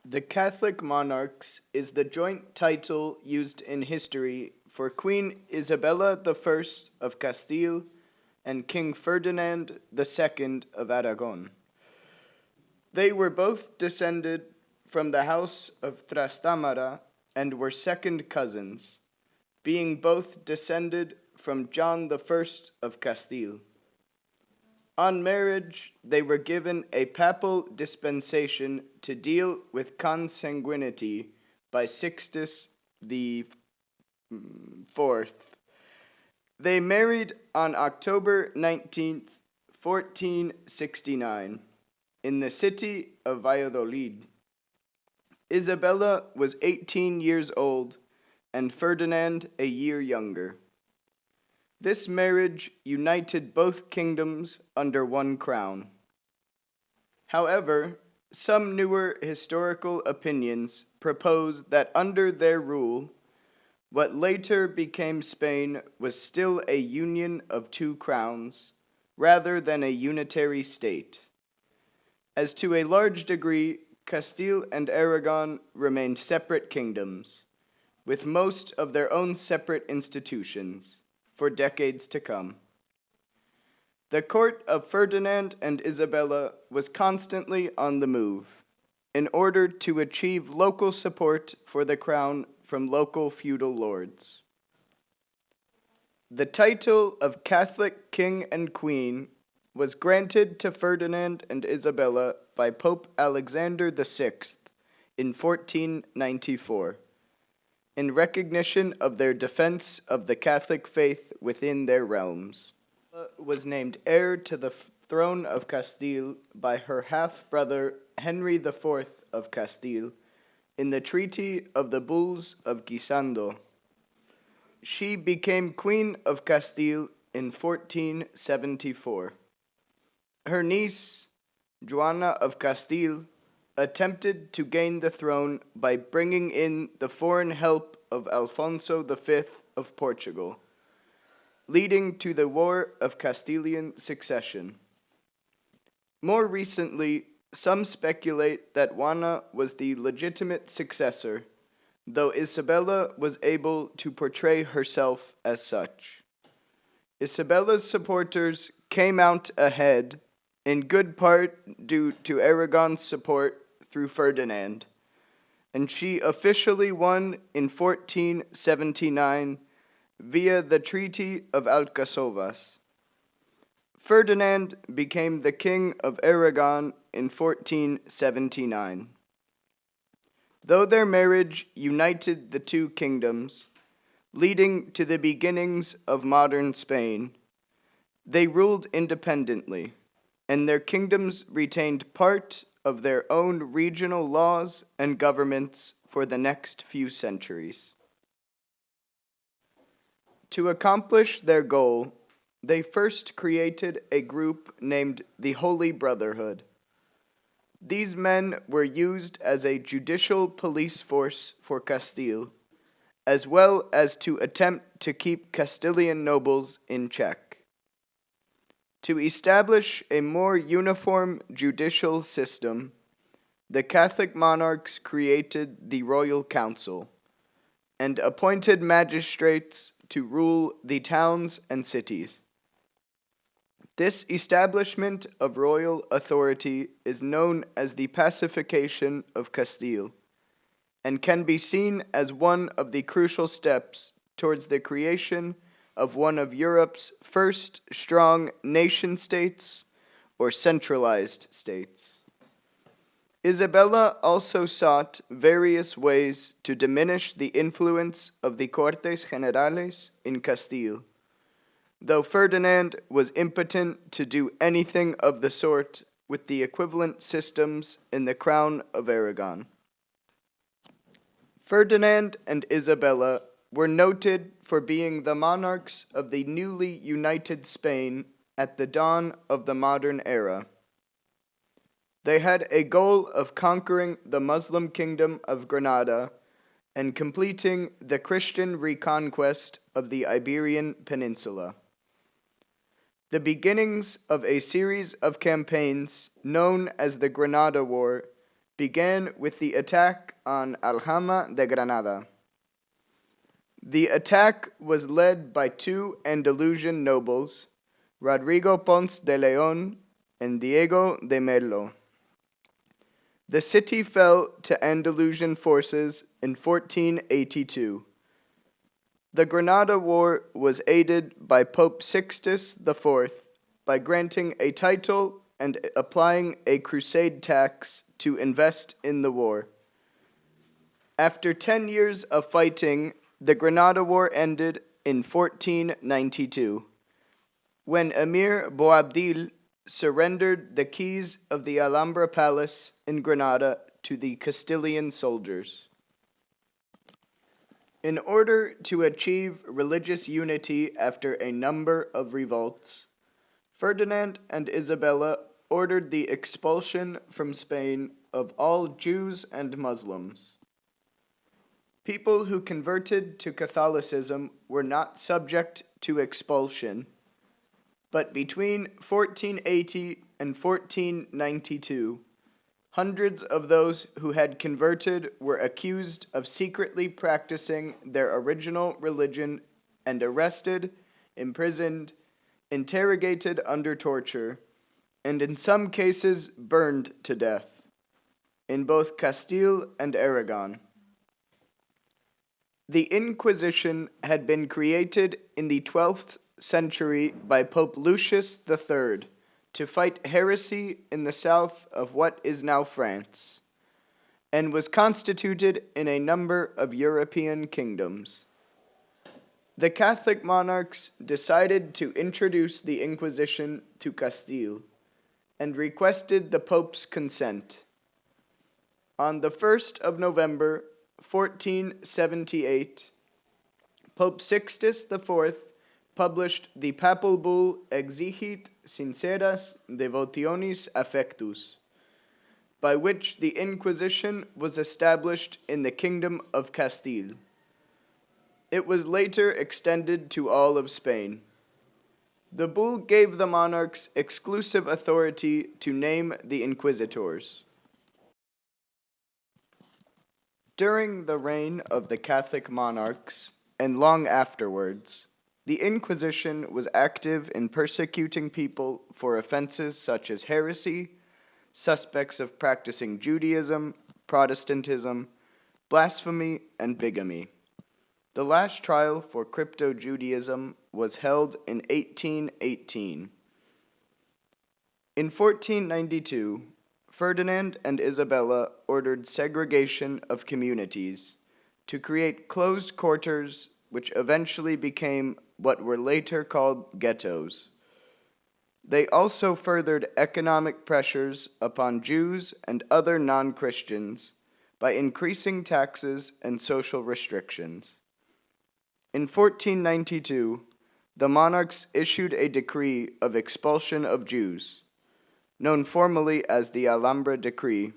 The Catholic Monarchs is the joint title used in history for Queen Isabella I of Castile and King Ferdinand II of Aragon. They were both descended from the house of Trastamara and were second cousins, being both descended from John I of Castile. On marriage, they were given a papal dispensation to deal with consanguinity by Sixtus the Fourth. They married on October 19th, 1469, in the city of Valladolid. Isabella was 18 years old and Ferdinand a year younger. This marriage united both kingdoms under one crown. However, some newer historical opinions propose that under their rule, what later became Spain was still a union of two crowns, rather than a unitary state. As to a large degree, Castile and Aragon remained separate kingdoms, with most of their own separate institutions, for decades to come. The court of Ferdinand and Isabella was constantly on the move, in order to achieve local support for the crown from local feudal lords. The title of Catholic King and Queen was granted to Ferdinand and Isabella by Pope Alexander VI in 1494, in recognition of their defense of the Catholic faith within their realms. Was named heir to the throne of Castile by her half-brother Henry IV of Castile in the Treaty of the Bulls of Guisando. She became Queen of Castile in 1474. Her niece, Joanna of Castile, attempted to gain the throne by bringing in the foreign help of Alfonso V of Portugal, leading to the War of Castilian Succession. More recently, some speculate that Juana was the legitimate successor, though Isabella was able to portray herself as such. Isabella's supporters came out ahead, in good part due to Aragon's support through Ferdinand, and she officially won in 1479 via the Treaty of Alcazovas. Ferdinand became the King of Aragon in 1479. Though their marriage united the two kingdoms, leading to the beginnings of modern Spain, they ruled independently, and their kingdoms retained part of their own regional laws and governments for the next few centuries. To accomplish their goal, they first created a group named the Holy Brotherhood. These men were used as a judicial police force for Castile, as well as to attempt to keep Castilian nobles in check. To establish a more uniform judicial system, the Catholic monarchs created the Royal Council and appointed magistrates to rule the towns and cities. This establishment of royal authority is known as the Pacification of Castile, and can be seen as one of the crucial steps towards the creation of one of Europe's first strong nation-states or centralized states. Isabella also sought various ways to diminish the influence of the Cortes Generales in Castile, though Ferdinand was impotent to do anything of the sort with the equivalent systems in the crown of Aragon. Ferdinand and Isabella were noted for being the monarchs of the newly united Spain at the dawn of the modern era. They had a goal of conquering the Muslim kingdom of Granada and completing the Christian reconquest of the Iberian Peninsula. The beginnings of a series of campaigns known as the Granada War began with the attack on Alhama de Granada. The attack was led by two Andalusian nobles, Rodrigo Ponce de Leon and Diego de Merlo. The city fell to Andalusian forces in 1482. The Granada War was aided by Pope Sixtus IV by granting a title and applying a crusade tax to invest in the war. After 10 years of fighting, the Granada War ended in 1492, when Emir Boabdil surrendered the keys of the Alhambra Palace in Granada to the Castilian soldiers. In order to achieve religious unity after a number of revolts, Ferdinand and Isabella ordered the expulsion from Spain of all Jews and Muslims. People who converted to Catholicism were not subject to expulsion, but between 1480 and 1492, hundreds of those who had converted were accused of secretly practicing their original religion and arrested, imprisoned, interrogated under torture, and in some cases burned to death, in both Castile and Aragon. The Inquisition had been created in the 12th century by Pope Lucius III to fight heresy in the south of what is now France, and was constituted in a number of European kingdoms. The Catholic monarchs decided to introduce the Inquisition to Castile, and requested the Pope's consent. On the 1st of November, 1478, Pope Sixtus IV published the papal bull Exigit Sinceras Devotionis Affectus, by which the Inquisition was established in the Kingdom of Castile. It was later extended to all of Spain. The bull gave the monarchs exclusive authority to name the inquisitors. During the reign of the Catholic monarchs, and long afterwards, the Inquisition was active in persecuting people for offenses such as heresy, suspects of practicing Judaism, Protestantism, blasphemy, and bigamy. The last trial for crypto-Judaism was held in 1818. In 1492, Ferdinand and Isabella ordered segregation of communities to create closed quarters which eventually became what were later called ghettos. They also furthered economic pressures upon Jews and other non-Christians by increasing taxes and social restrictions. In 1492, the monarchs issued a decree of expulsion of Jews, known formally as the Alhambra Decree,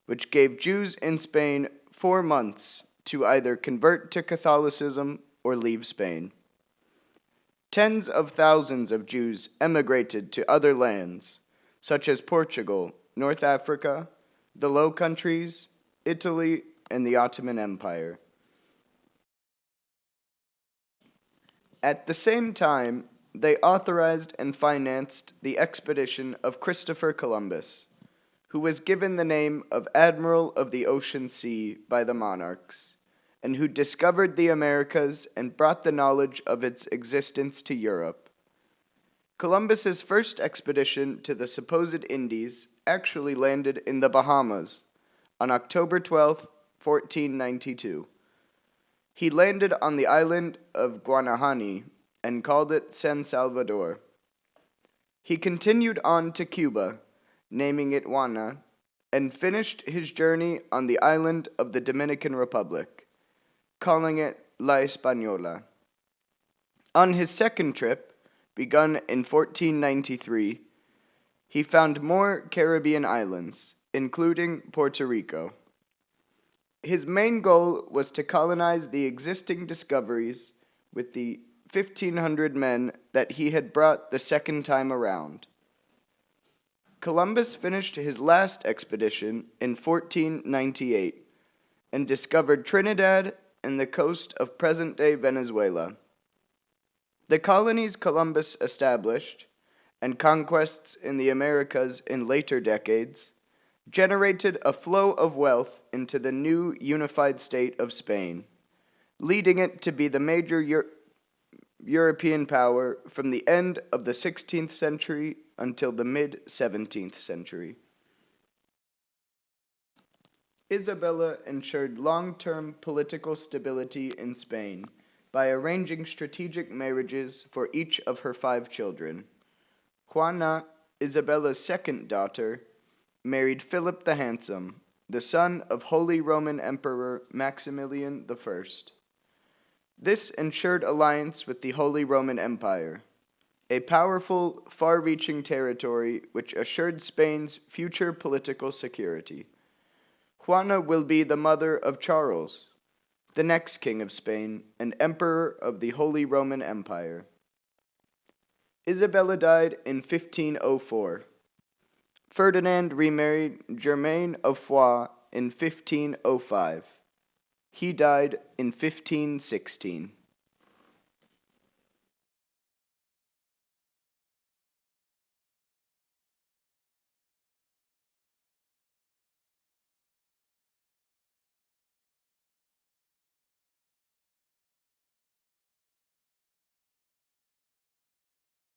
which gave Jews in Spain 4 months to either convert to Catholicism or leave Spain. Tens of thousands of Jews emigrated to other lands, such as Portugal, North Africa, the Low Countries, Italy, and the Ottoman Empire. At the same time, they authorized and financed the expedition of Christopher Columbus, who was given the name of Admiral of the Ocean Sea by the monarchs, and who discovered the Americas and brought the knowledge of its existence to Europe. Columbus's first expedition to the supposed Indies actually landed in the Bahamas on October 12, 1492. He landed on the island of Guanahani and called it San Salvador. He continued on to Cuba, naming it Juana, and finished his journey on the island of the Dominican Republic, calling it La Española. On his second trip, begun in 1493, he found more Caribbean islands, including Puerto Rico. His main goal was to colonize the existing discoveries with the 1,500 men that he had brought the second time around. Columbus finished his last expedition in 1498 and discovered Trinidad and the coast of present-day Venezuela. The colonies Columbus established, and conquests in the Americas in later decades, generated a flow of wealth into the new unified state of Spain, leading it to be the major European power from the end of the 16th century until the mid-17th century. Isabella ensured long-term political stability in Spain by arranging strategic marriages for each of her 5 children. Juana, Isabella's second daughter, married Philip the Handsome, the son of Holy Roman Emperor Maximilian I. This ensured alliance with the Holy Roman Empire, a powerful, far-reaching territory which assured Spain's future political security. Juana will be the mother of Charles, the next king of Spain and emperor of the Holy Roman Empire. Isabella died in 1504. Ferdinand remarried Germaine of Foix in 1505. He died in 1516.